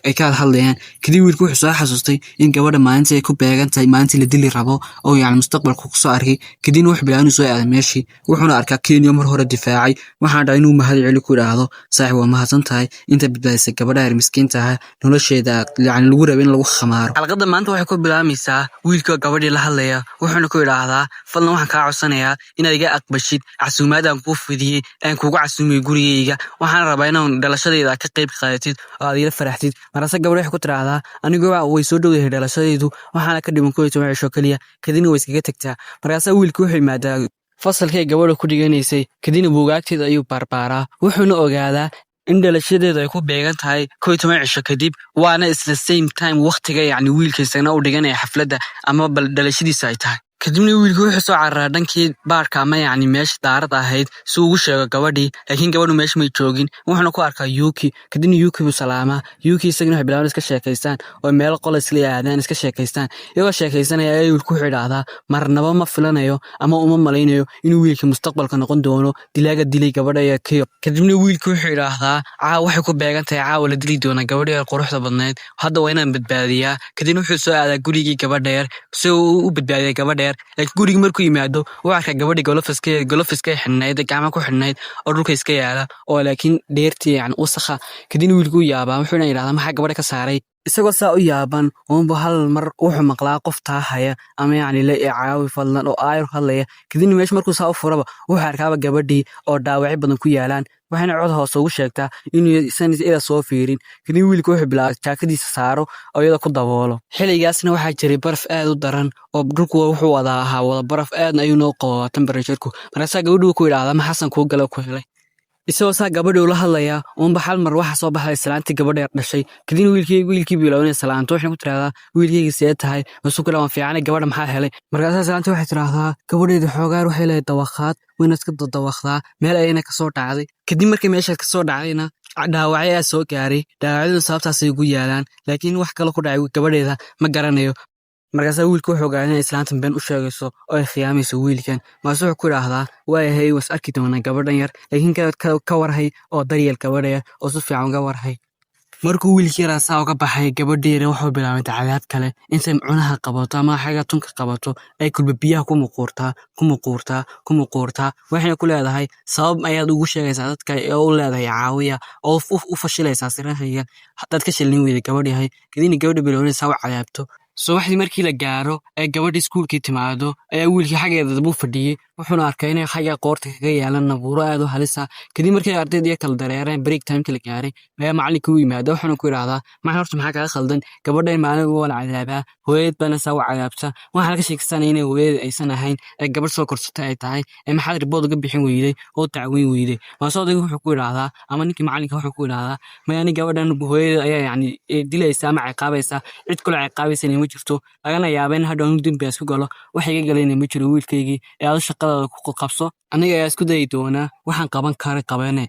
ay ka hadlayaan kadib wiilku wuxuu soo xasuustay in gabadha maalintii ay ku beegan tahay maalintii la dili rabo oo yacni mustaqbalka ku soo arkay kadibna wax bilaabay soo aaday meeshii wuxuuna arkaa Kenya mar hore difaacay waxaa dhacay inuu mahad celi ku yiraahdo saaxiib waa mahadsan tahay inta badbaadisay gabadha yar miskiinta ah nolosheeda yacni lagu rabay in lagu khamaaro xalqada maanta waxay ku bilaabaysaa wiilka gabadhii la hadlaya wuxuuna ku yiraahdaa fadlan waxaan kaa codsanayaa inaad iga aqbashid casuumaadaan kuu fidiyey aan kugu casuumay gurigeyga waxaan rabaa inaan dhalashadeyda ka qayb qaadatid oo aad ila faraxtid markaas gabadha waxay ku tiraahdaa anigu way soo dhowdahay dhalashadeydu waxaana ka dhiman 12 cisho kaliya kadibna way iskaga tagtaa markaas wiilku wuxuu yimaadaa fasalkay gabadha ku dhiganaysay kadibna buugaagteeda ayuu barbaaraa wuxuuna ogaadaa in dhalashadeedu ay ku beegan tahay 12 cisho kadib waana isla same time waqtiga yacni wiilkiisana u dhiganaya xafladda ama bal dhalashadiisa ay tahay kadibna wiilku wuxuu soo cararaa dhankii baarka ama yacni meesha daarada ahayd si uu ugu sheego gabadhii laakiin gabadhu meesha may joogin wuxuuna ku arkaa Yuki kadibna Yuki buu salaamaa Yuki isagana waxay bilaabaan iska sheekaystaan oo meel qol isla aadaan iska sheekaystaan iyagoo sheekaysanaya ayuu wiilku wuxuu idhaahdaa marnaba ma filanayo ama uma malaynayo inuu wiilka mustaqbalka noqon doono dilaaga dilay gabadha ee Kiyo kadibna wiilku wuxuu idhaahdaa waxay ku beegan tahay caawa la dili doona gabadha yar quruxda badneed hadda waa inaan badbaadiyaa kadibna wuxuu soo aadaa gurigii gabadha yar si uu u badbaadiyay gabadha yar laakiin guriga markuu yimaado wuxuu arkaa gabadhii golofiska xidhnayd gacmaha ku xidhnayd oo dhulka iska yaala oo laakiin dheertii yacni wasakha kadibna wiilku yaabaa wuxuuna yidhahdaa maxaa gabadha ka saaray isagoo saa u yaaban uunba hal mar wuxuu maqlaa qof taahaya ama yacni la caawi fadlan oo aayar hadlaya kadibna meesha markuu saa u furaba wuxuu arkaaba gabadhii oo dhaawacyo badan ku yaalaan waxayna cod hoose ugu sheegtaa inuu isan ila soo fiirin kadib wiilku wuxuu bilaabay jaakadiisa saaro oo iyada ku daboolo xilligaasna waxaa jiray baraf aad u daran oo dhulku wuxuu wada baraf aadna ayuu noo qabaa temperature-ku markaasaa gabadhu ku yidhaahdaa ma xasan kuu gala ku helay isagoo saa gabadhii ula hadlaya uunba hal mar waxa soo baxday islaantii gabadha dhashay kadib wiilkii bilownay salaanto waxay ku tiraahdaa wiilkayga see tahay masuukala waan fiicanay gabadha maxaa helay markaas islaantii waxay tiraahdaa gabadheedu xoogaar waxay leedahay dawaqaad wayna iska dawaqdaa meel ayayna ka soo dhacday kadib markii meeshaas ka soo dhacdayna dhaawacyo ayaa soo gaaray dhaawacyadu sababtaasay ugu yaalaan laakiin wax kale ku dhacay gabadheeda ma garanayo markaasaa wiilka wuxuu ogaaday inay islaantan been u sheegayso oo ay khiyaamayso wiilkan markaas wuxuu ku idhaahdaa waayahay was arki doonaa gabadhan yar laakiin ka warhay oo daryeel gabadha yar oo si fiican uga warhay markuu wiilkii yaraa saa uga baxay gabadheena wuxuu bilaabay cadaab kale intay cunaha qabato ama xaga tunka qabato ay kulba biyaha ku muquurtaa waxayna ku leedahay sabab ayaad ugu sheegaysaa dadka oo u leedahay caawiya oo u fashilaysaa sirahayga hadaad ka shilin weyday gabadhahay kadibna gabadha bilownaysaa u cadaabto subaxdii markii la gaaro ee gabadhii iskuulkii timaado ayaa wiilkii xaggeeda dab u fadhiyey wuxuuna arkay inay xagga qoorta kaga yaalan nabuuro aad u halisa kadib markii ardaydii kala dareereen break timeka la gaaray ayaa macalinka u yimaada wuxuuna ku idhaahdaa macalin horta maxaa kaga khaldan gabadhan maalin waa la cadaabaa hooyadeed baana saa u cadaabta waxaa laga sheegsanaya inay hooyadeed aysan ahayn ee gabadh soo korsatay ay tahay ee maxaad ribood uga bixin weyday oo tacwiin weyday maase odayga wuxuu ku idhaahdaa ama ninkii macalinka wuxuu ku idhaahdaa mayani gabadhan hooyadeed ayaa yacni dilaysa ama ciqaabaysa cid kule ciqaabaysa ma jirto lagana yaaba in hadhow dembi isku galo wax iga galayna ma jiro wiilkaygii ee aad shaqadaada ku qabso aniga ayaa isku dayi doonaa waxaan qaban kara qabane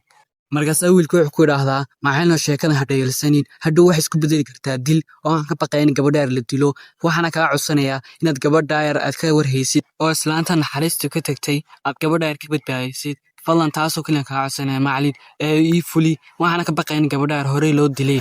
markaasaa wiilku wuxuu ku idhaahdaa macalino sheekada ha dhayalsanin hadhow waxay isku bedeli kartaa dil oo aan ka baqaya in gabadhaar la dilo waxaana kaga codsanayaa inaad gabadhaayar aad ka warhaysid oo islaanta naxariista ka tagtay aad gabadhaayar ka badbaadaysid fadlan taasoo kaliya kaga codsanaya macalin ee ii fuli waxaana ka baqaya in gabadhaayar horey loo dilay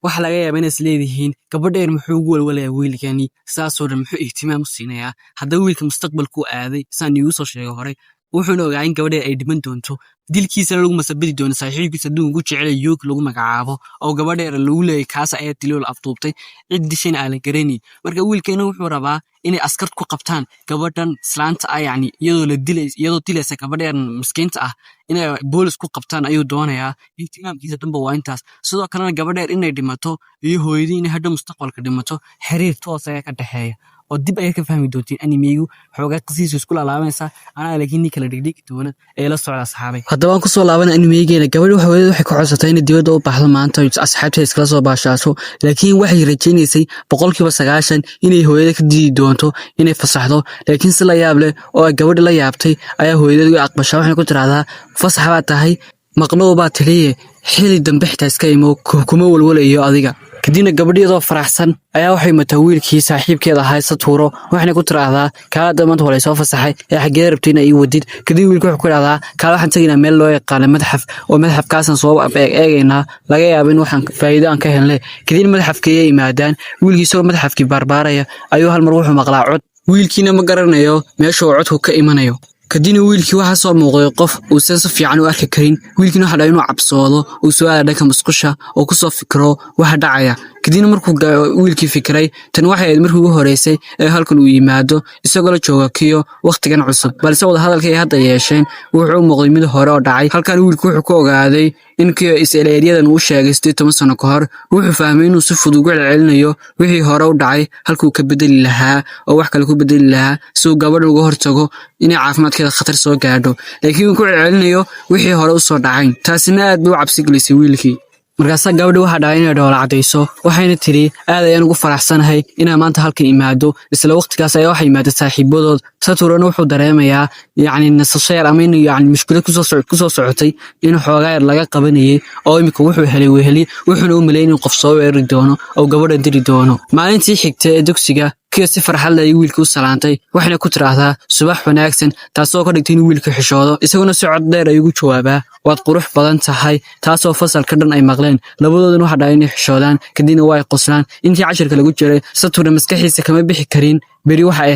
waxa laga yaabaa inaad isleedihiin gabadheer muxuu ugu walwalayaa wiilkani saasoo dhan muxuu ihtimaam u siinayaa haddaba wiilka mustaqbalkuu aaday saan iigu soo sheegay horey wuxuuna ogaa in gabadheer ay dhiman doonto dilkiisana lagu masabadi doono saaxiibkiisa hadduu ugu jecelay yoog lagu magacaabo oo gabadheer lagu leeyay kaas ayaa diloo la afduubtay cid dishayna aan la garanayn marka wiilkeena wuxuu rabaa inay askar ku qabtaan gabadhan islaanta ah yacni iyadoo dilaysa gabadheer miskiinta ah inay boolis ku qabtaan ayuu doonayaa ihtimaamkiisa dhanba waa intaas sidoo kalena gabadheer inay dhimato iyo hooyadii inay hadhow mustaqbalka dhimato xiriir toos ayaa ka dhexeeya oo dib ayaad ka fahmi doontiin animeygu xoogaa qisiisu isku laalaabanaysaa anaa laakiin nin kala dhigdhigi doona ee la socda asxaabay haddaba aan kusoo laabana animeygeena gabadhi hooyada waxay ka codsatay inay dibadda u baxdo maanta asxaabteeda iskala soo baashaaso laakiin waxay rajaynaysay 90% inay hooyada ka didi doonto inay fasaxdo laakiin si la yaab leh oo ay gabadhi la yaabtay ayaa hooyadeed u aqbashaa waxay ku tiraahdaa fasax baa tahay maqnow baa tiriye xili dambe xitaa iska imo kuma walwalayo adiga kadibna gabadhiyadoo faraxsan ayaa waxay mataa wiilkii saaxiibkeeda ahaa Satuuro waxayna ku tiraahdaa kaala damanta hore soo fasaxay ee xageed rabtay inay wadid kadib wiilku wuxuu ku tiraahdaa kaala waxaan taginaa meel loo yaqaan madxaf oo madxafkaasan soo eegaynaa laga yaabo in waxaan faa'iido aan ka helnay kadib madxafkii ay yimaadaan wiilkii soo madxafkii barbaaraya ayuu hal mar wuxuu maqlaa cod wiilkiina ma garanayo meesha uu codku ka imanayo kadibna wiilkii waxaa soo muuqday qof uusan si fiican u arki karin wiilkiina waxa dhahay inuu cabsoodo uu soo aada dhanka musqusha oo ku soo fikiro waxa dhacaya kadibna markuu wiilkii fikiray tan waxay ahayd markii ugu horeysay ee halkan uu yimaado isagoo la jooga kiyo waqtigan cusub balse wada hadalka ay hadda yeesheen wuxuu muuqday mid hore oo dhacay halkan wiilku wuxuu ku ogaaday in kiyo is-ereeriyadan uu sheegay 18 sano ka hor wuxuu fahmay inuu si fudud ugu celcelinayo wixii hore u dhacay halkuu ka bedeli lahaa oo wax kale ku bedeli lahaa si uu gabadha uga hortago inay caafimaadkeeda khatar soo gaadho laakiin uu ku celcelinayo wixii hore u soo dhacay taasina aad bay u cabsi gelisay wiilkii markaasaa gabadhi waxaa dhacay inay dhoola cadayso waxayna tiri aad ayaan ugu faraxsanahay inaan maanta halkan imaado isla waqtigaas ayaa waxaa yimaada saaxiibadood Satuurona wuxuu dareemayaa yacni nasasho yar ama inuu yacni mushkilad kusoo socotay in xoogaa yar laga qabanayay oo imika wuxuu helay weheli wuxuuna u maleeyay inuu qof soo weerari doono oo gabadha diri doono maalintii xigtay ee dugsiga kiyo si farxad leh wiilkii u salaantay waxayna ku tiraahdaa subax wanaagsan taasoo ka dhigtay inuu wiilka xishoodo isaguna si cod dheer ayuu ugu jawaabaa waad qurux badan tahay taasoo fasalka dhan ay maqleen labadooduna waxa dhacay inay xishoodaan kadibna waa ay qoslaan intii cashirka lagu jiray Satuurna maskaxiisa kama bixi karin beri waxay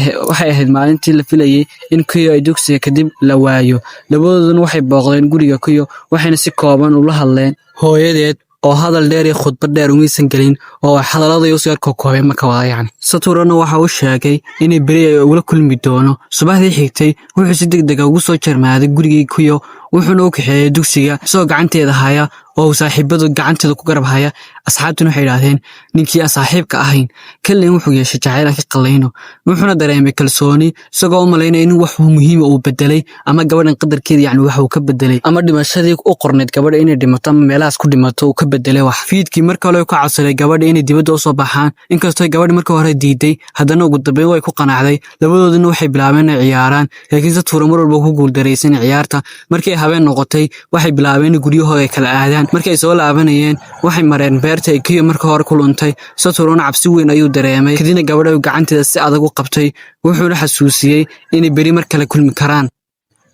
ahayd maalintii la filayay in kiyo ay dugsiga kadib la waayo labadooduna waxay booqdeen guriga kiyo waxayna si kooban ula hadleen hooyadeed oo hadal dheer iyo khudbad dheer umaysan gelin oo hadallada iyo soo koobay ma ka wada yacni Satuurna waxa uu sheegay inay beri ay ula kulmi doono subaxdii xigtay wuxuu si degdeg ah ugu soo jarmaaday gurigii kiyo wuxuuna u kaxeeyay dugsiga soo gacanteeda haya oo saaxiibadu gacanteeda ku garab haya asxaabtuna waxay yiraahdeen ninkii saaxiibka ahayn kaliin wuxuu yeeshay jacayl ka qalayno wuxuuna dareemay kalsooni isagoo u maleynay in wax muhiim ah uu bedelay ama gabadhan qadarkeeda yani wax uu ka bedelay ama dhimashadii u qorneed gabadha inay dhimato ama meelahaas ku dhimato uu ka bedelay wax fiidkii marka hore ka codsaday gabadha inay dibadda u soo baxaan inkastoo gabadha marka hore diiday haddana ugu dambeyn way ku qanacday labadooduna waxay bilaabeen inay ciyaaraan laakiin Satoru mar walba ku guuldareysan ciyaarta markay habeen noqotay waxay bilaabeen guryahooda ay kala aadaan markay soo laabanayeen waxay mareen beerta ay kiyo marka hore ku luntay Saturuna cabsi weyn ayuu dareemay kadibna gabadha gacanteeda si adag u qabtay wuxuuna xasuusiyay inay bari mar kale kulmi karaan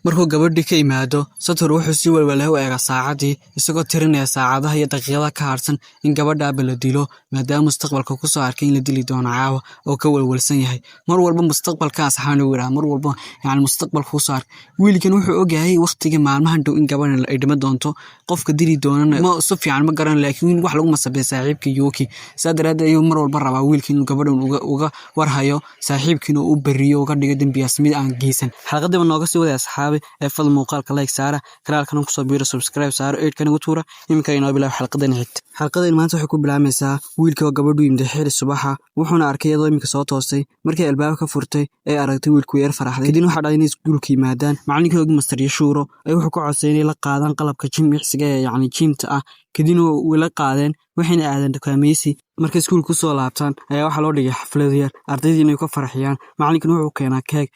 markuu gabadhii ka imaado Satoru wuxuu si walwala u eega saacadii isagoo tirinaya saacadaha iyo daqiiqadaha ka harsan in gabadha la dilo maadaama mustaqbalka ku soo arkay in la dili doono caawa oo ka walwalsan yahay mar walba mustaqbalka asxaana weeraa mar walba yani mustaqbalka ku soo arkay wiilkan wuxuu ogaayay waqtiga maalmahan dhow in gabadha ay dhima doonto qofka dili doonana ma si fiican ma garan laakiin wax lagu masabay saaxiibka Yuki sadaraad ayuu mar walba rabaa wiilkan inuu gabadhan uga warhayo saaxiibkiina uu bariyo uga dhigo dambiyaas mid aan geysan xalqadaba nooga sii waday asxaab فضل موقعك لايك سارة كنال كانوا كصبيرة سبسكرايب سارة إيد كانوا تورا يمكن ينوي بلا حلقة دنيت حلقة ما أنت حكوا بلا مساء ويلك وقبضوا يمدحير الصباحة وحنا أركيا ضوي مكسات وصي مركي الباب كفرتي أي أركتي ويلكوير فرح كدين واحد عيني يقول كي مادان معني كده مستر يشورو أي حكوا عسيني لقادان قلب كجيم يحسجا يعني جيم تأ كدينو ولا قادن وحين aadan dukaameysi markay iskuul ku soo laabtaan ayaa waxa loo dhigay xaflad yar ardaydu inay ka farxiyaan macallinkuna wuxuu keenaa keeg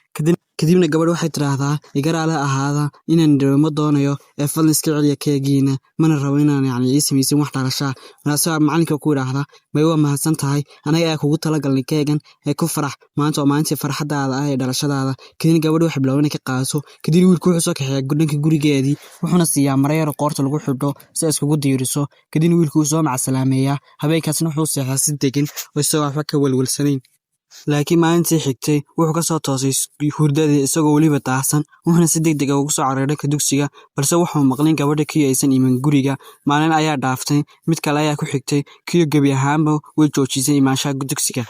kadibna gabadhu waxay tiraahdaa igaraale ahaada inaan dhawmo doonayo ee fadlan iska celiya keegiina mana rabo inaan yani ii sameeyay wax dhalasha markaas macallinka ku yiraahdaa may waa mahadsan tahay anaga ay kugu tala galnay keegan ee ku farax maanta oo maalintii farxadaada ah ee dhalashadaada kadibna gabadhu waxay bilowday inay ka qaadato kadibna wiilku wuxuu soo kaxeeyay gudhanka gurigeedii wuxuuna siiyaa mareero qoorta lagu xidho si ay iskugu diiriso kadibna wiilku soo macsalaameeyaa habeenkaasna wuxuu seexaa si degan oo isagoo waxba ka walwalsanayn laakiin maalintii xigtay wuxuu ka soo toosay hurdadii isagoo waliba daahsan wuxuuna si degdeg ah ugu soo cararay ka dugsiga balse wuxuu maqlin gabadha kiyo aysan iman guriga maalin ayaa dhaaftay mid kale ayaa ku xigtay kiyo gabi ahaanba way joojisay imaanshaha dugsiga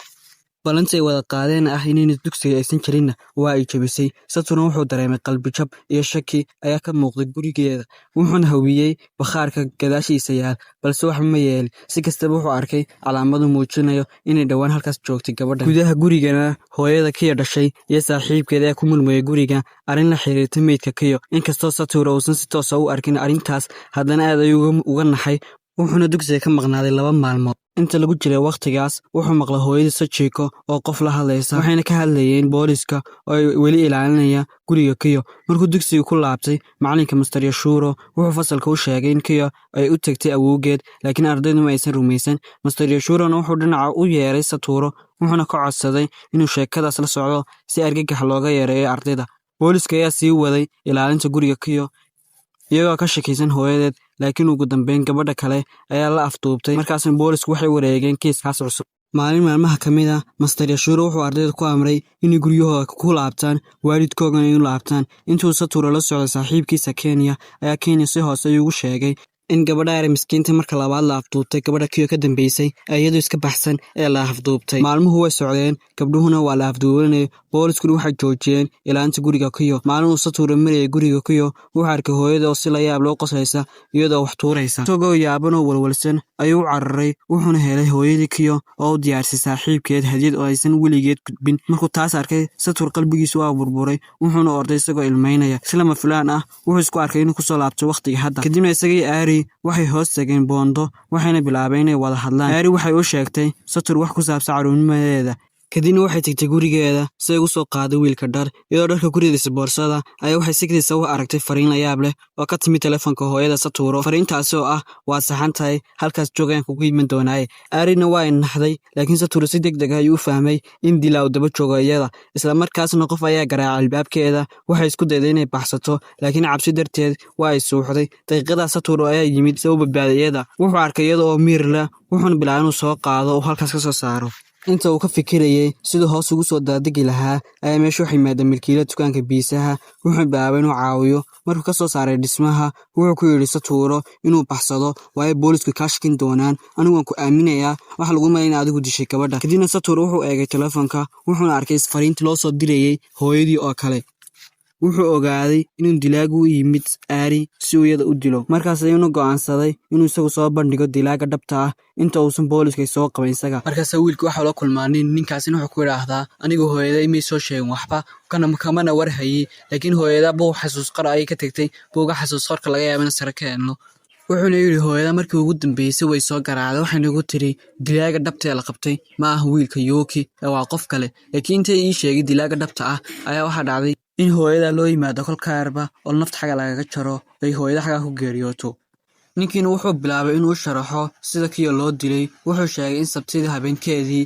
balantay wada qaadeen ah inay dugsiga aysan jirin waa ay jabisay Saturn wuxuu dareemay qalbi jab iyo shaki ayaa ka muuqday gurigeeda wuxuuna hawiyay bakhaarka gadaashiisa yaal balse wax ma yeel si kastaba wuxuu arkay calaamado muujinayo inay dhawaan halkaas joogtay gabadha gudaha gurigana hooyada kiyo dhashay iyo saaxiibkeeda ku mulmay guriga arin la xiriirtay meydka kiyo inkastoo Saturn uusan si toos ah u arkin arintaas haddana aad ayuu uga naxay wuxuuna dugsiga ka maqnaaday 2 maalmood inta lagu jiray waqtigaas wuxuu maqlay hooyada Sachiko oo qof la hadlaysa waxayna ka hadlayeen booliska oo wali ilaalinaya guriga kiyo markuu dugsiga ku laabtay macalinka Mr. Yashuro wuxuu fasalka u sheegay in kiyo ay u tagtay awowgeed laakiin ardaydu ma aysan rumaysan Mr. Yashuro wuxuu dhinaca u yeeray Satoru wuxuuna ka codsaday inuu sheekadaas la socdo si argagax looga yareeyo ardayda booliska ayaa sii waday ilaalinta guriga kiyo iyagoo ka shakiysan hooyadeed laakiin ugu dambeyn gabadha kale ayaa la afduubtay markaasna boolisku waxay wareegeen kiiskaas cusub maalin maalmaha kamid ah Mr. Yashuro wuxuu ardayda ku amray inay guryahooda ku laabtaan waalidkoodana inay laabtaan intuu Satoru la socday saaxiibkiisa Kenya ayaa Kenya si hoose ugu sheegay in gabadha ay miskiinta marka labaad la afduubtay gabadha kiyo ka dambeysay iyadoo iska baxsan ee la afduubtay maalmuhu way socdeen gabdhuhuna waa la afduubanay boolisku waxay joojiyeen ilaalinta guriga kiyo maalin uu Satoru marayay guriga kiyo wuxuu arkay hooyada oo si la yaab loo qosaysa iyadoo wax tuuraysa isagoo yaaban oo walwalsan ayuu cararay wuxuuna helay hooyadii kiyo oo u diyaarsay saaxiibkeed hadiyad oo aysan weligeed gudbin markuu taas arkay Satoru qalbigiisu waa burburay wuxuuna orday isagoo ilmeynaya si lama filaan ah wuxuu isku arkay inuu ku soo laabto waqtiga hadda kadibna isagii aari waxay hoos tageen boondo waxayna bilaabeen inay wada hadlaan aari waxay u sheegtay Satoru wax ku saabsan caruurnimadeeda kadibna waxay tagtay gurigeeda si ay u soo qaaday wiilka dhar iyadoo dharka ku ridaysa boorsada ayaa waxay sigdiisa u aragtay fariin la yaab leh oo ka timid telefoonka hooyada Satoru fariintaasi oo ah waa saxan tahay halkaas joogaan kugu iman doonaaye aarina waa naxday laakiin Satoru si degdeg ah ayuu fahmay in dilaa daba joogo iyada isla markaasna qof ayaa garaacay albaabkeeda waxay isku dayday inay baxsato laakiin cabsi darteed waa ay suuxday daqiiqada Satoru ayaa yimid si uu badbaadiyo iyada wuxuu arkay iyada oo miir leh wuxuuna bilaabay inuu soo qaado oo halkaas ka soo saaro inta uu ka fikirayay sidoo hoos ugu soo daadegi lahaa ayaa meesha waxay maadeen milkiilaha dukaanka biisaha wuxuu bilaabay inuu caawiyo markuu ka soo saaray dhismaha wuxuu ku yiri Satoru inuu baxsado waayo boolisku ka shakin doonaan anigu waan ku aaminayaa wax lagu maleeyay adigu dishay gabadha kadibna Satoru wuxuu eegay telefoonka wuxuuna arkay fariinta loo soo dirayay hooyadii oo kale wuxuu ogaaday inuu dilaagu u yimid aari si uu iyada u dilo markaas ayuuna go'aansaday inuu isagu soo bandhigo dilaaga dhabta ah inta uusan booliska soo qaban isaga markaas wiilku waxa la kulmaanay ninkaasina wuxuu ku yiraahdaa anigu hooyaday ma soo sheegin waxba kamana war hayay laakiin hooyada buu xasuus qar ay ka tagtay buuga xasuus qarka laga yaabay in sare ka helno wuxuuna yiri hooyada markii ugu dambeysay way soo garaacday waxayna ugu tiri dilaaga dhabta la qabtay ma aha wiilka Yuki waa qof kale laakiin intay ii sheegay dilaaga dhabta ah ayaa waxa dhacday in hooyada loo yimaado kolka arba oo nafta xaga laga jaro ay hooyada xaga ku geeriyooto ninkiina wuxuu bilaabay inuu sharaxo sida kiyo loo dilay wuxuu sheegay in sabtida habeenkeedii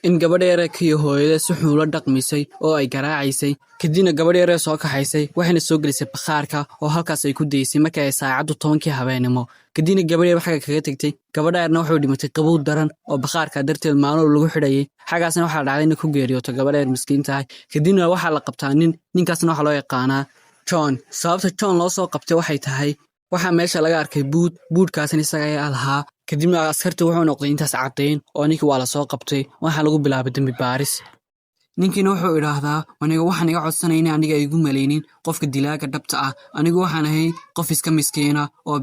in gabadh yar kiyo hooyada si xun ula dhaqmisay oo ay garaacaysay kadibna gabadh yar soo kaxaysay waxayna soo gelisay bakhaarka oo halkaas ay ku deysay markii ay saacadu 10kii habeenimo kadibna gabadh yar xaga kaga tagtay gabadh yarna wuxuu dhimatay qabow daran oo bakhaarka darteed maalmo lagu xidhayay xagaasna waxa dhacday in ku geeriyooto gabadh yar miskiinta ah kadibna waxa la qabtaa ninkaasna waxa loo yaqaanaa John sababta John loo soo qabtay waxay tahay waxa meesha laga arkay buudkaasina isaga ay lahaa kadibna askartu wuxuu noqday intaas cadeyn oo ninkii waa la soo qabtay waxa lagu bilaabay dambi baaris ninkiina wuxuu yiraahdaa aniga waxaan iga codsanayna aniga igu maleynin qofka dilaaga dhabta ah anigu waxaan ahay qof iska miskiina oo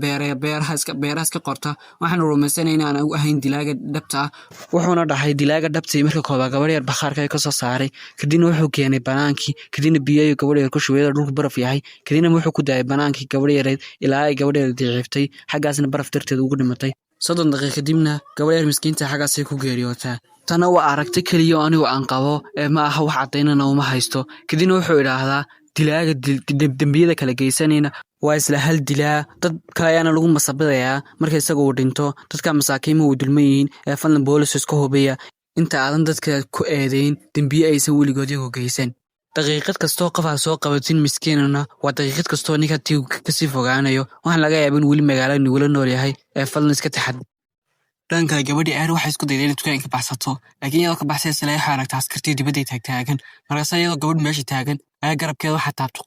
beeraha iska qorta waxaan rumaysanayna aan ahayn dilaaga dhabta ah wuxuuna dhahay dilaaga dhabta marka kooba gabadh yar bakhaarka ay ka soo saaray kadibna wuxuu keenay banaankii kadibna biyo gabadh yar ku shubay dhulka baraf yahay kadibna wuxuu ku daayay banaankii gabadh yar ilaa ay gabadh yar diiciftay xagaasna baraf darteed ugu dhimatay 30 daqiiqo kadibna gabadh yar miskiinta xagaas ay ku geeriyootay tana waa aragtay kaliya anigu aan qabo ma aha wax cadeynana uma haysto kadibna wuxuu yiraahdaa dilaaga dambiyada kala geysanayna waa isla hal dilaa dad kale ayaana lagu masabadayaa markay isagu uu dhinto dadka masaakiinta uu dulman yihiin ee fadlan booliska isku hubiya inta aadan dadka ku eedeyn dambiye aysan weligood iyagu geysan daqiiqad kastoo qof aad soo qabatin miskiinana waa daqiiqad kastoo ninka ka sii fogaanayo waxaan laga yaabaa in weli magaalada wala nool yahay ee fadlan iska taxadar dhanka gabadhii aar waxay isku dayday inay dukaanka baxsato laakiin iyadoo ka baxsaysa la xaragta askartii dibadda taagan markaas iyadoo gabadh meesha taagan ayaa garabkeeda waxa taabtay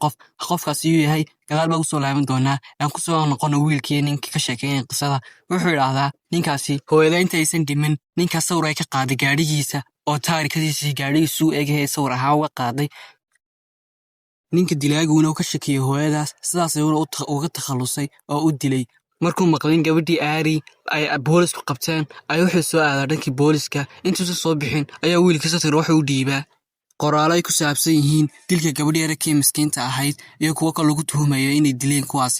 qofkaas uu yahay gadaal baa u soo laaban doonaa aan ku soo noqono wiilkii ninka ka sheekeeyay qisada wuxuu yiraahdaa ninkaasi hooyada inta aysan dhimin ninka sawir ay ka qaaday gaadhigiisa oo taarikadiisa gaadhigiisu eegay sawir ahaa uga qaaday ninka dilaaguna uu ka shakiyay hooyadaas sidaas ayuu uga takhalusay oo u dilay markuu maqlin gabadhii aari ay boolisku qabteen ay wuxuu soo aaday dhankii booliska intuu soo bixin ayaa wiilkiisa tir wuxuu u dhiibaa qoraal ay ku saabsan yihiin dilka gabadhii yar ee miskiinta ahayd iyo kuwa kale lagu tuhumayo inay dileen kuwaas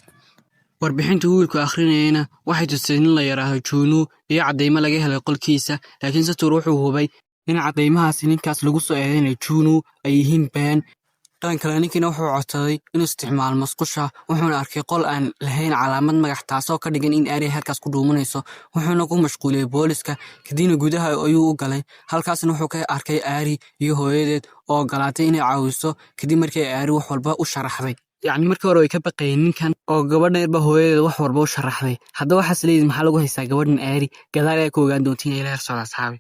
warbixinta wiilku akhrinayna waxay tusay in la yiraahdo Juno iyo cadeymo laga helay qolkiisa laakiin Satur wuxuu hubay in cadeymahaas ninkaas lagu soo eedeynay Juno ay yihiin been dhan kale ninkiina wuxuu codsaday inuu isticmaalo masqusha wuxuuna arkay qol aan lahayn calaamad magac taasoo ka dhigan in aari halkaas ku dhuumanayso wuxuuna ku mashquuliyay booliska kadibna gudaha ayuu u galay halkaasna wuxuu ka arkay aari iyo hooyadeed oo galaatay inay caawiso kadib markii aari wax walba u sharaxday yacni markii hore way ka baqayeen ninkan oo gabadhan yarba hooyadeed wax walba u sharaxday haddaba waxaas leeyihiin maxaa lagu haystaa gabadhan aari gadaal ay ku ogaan doontiin inay la soo asxaabi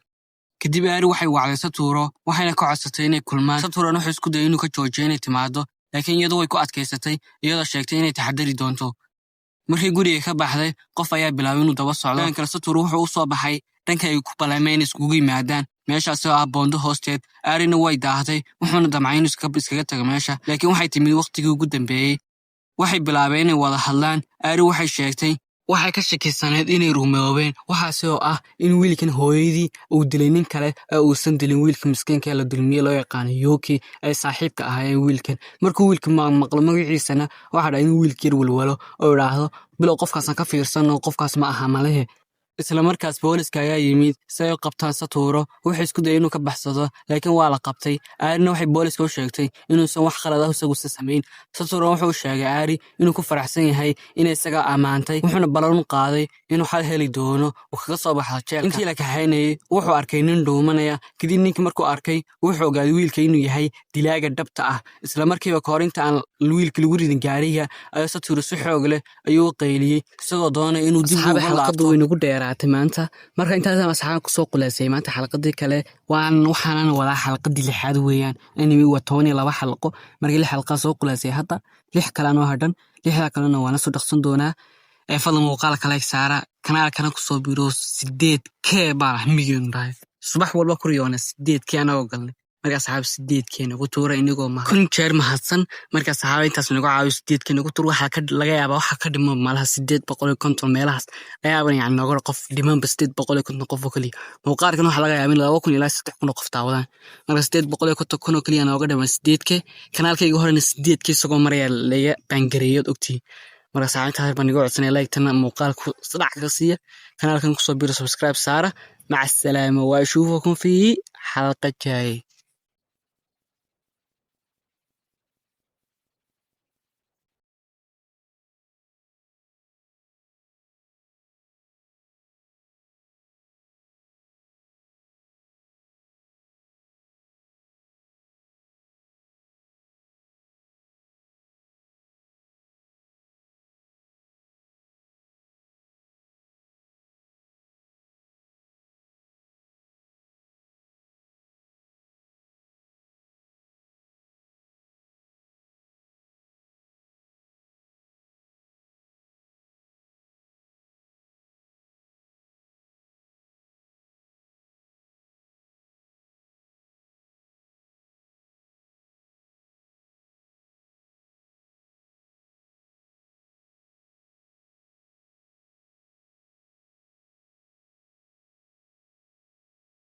kadib aari waxay wacday Saturo waxayna ka codsatay inay kulmaan Saturona wuxuu isku dayay inuu ka joojiyo inay timaado laakiin iyadoo way ku adkaysatay iyadoo sheegtay inay taxadari doonto markii guriga ka baxday qof ayaa bilaabay inuu daba socdo kale Saturo wuxuu u soo baxay dhanka ay ku balaameen iskugu yimaadaan meeshaas oo ah boondo hoosteed aarina way daahday wuxuuna damcay inuu iskaga tago meesha laakiin waxay timid waqtigii ugu dambeeyay waxay bilaabeen inay wada hadlaan aari waxay sheegtay waxay ka shakisaneed inay rumoobeen waxaas oo ah in wiilkan hooyadii uu dilay nin kale oo uusan dilin wiilka miskiinka la dulmiyay loo yaqaan Yuki ay saaxiibka ahaayeen wiilkan markuu wiilka maqlo magaciisana waxa dhahay in wiilkii walwalo oo yiraahdo bilow qofkaas ka fiirsan oo qofkaas ma aha malahe isla markaas booliska ayaa yimid si ay u qabtaan Saturo wuxuu isku dayay inuu ka baxsado laakiin waa la qabtay aarina waxay booliska u sheegtay inuusan wax khalad ah isagu sameyn Saturo wuxuu sheegay aari inuu ku faraxsan yahay in isaga amaantay wuxuuna ballan qaaday inuu xal heli doono oo kaga soo baxo jeelka intii la kaxaynayay wuxuu arkay nin dhuumanaya kadib ninkii markuu arkay wuxuu ogaaday wiilka inuu yahay dilaaga dhabta ah isla markiiba koorinta aan wiilka lagu ridin gaariga ayaa Saturo si xoog leh ayuu qayliyay isagoo doonay inuu dib ugu laabto inagu dheeraatay maanta marka intaas asxaab ku soo quleysay maanta xalqadii kale waxaan wada xalqadii lixaad weeyaan anime waa 12 xalqo markii la xalqa soo quleysay hadda 6 kale oo hadhan 6 kalena waana soo dhaqsan doonaa fadlan muuqaal kale saara kanaalkana ku soo biro 8k baa miyuun dhahay subax walba ku riyoona 8k ana oo galnay marka saxaab 8 ugu tuura inagoo ma kun jeer mahadsan marka saxaab intaas nagu caawiyo 8 ugu tuur waxa ka laga yaabaa waxa ka dhimo malaha 850 meelahaas ayaaba yani noqon qof dhiman 850 qof oo kaliya muuqaalkan waxa laga yaabaa in 2000 ilaa 3000 qof taawadaan marka 850 kun oo kaliya nooga dhamaan 8k kanaalkayga horena 8k isagoo maraya laga bangareeyo ogtii marka saacadaha baan igu codsanay like tan muuqaalku saddex ka siiya kanaalkan ku soo biiro subscribe saara maca salaama wa ashuufakum fi xalqa jay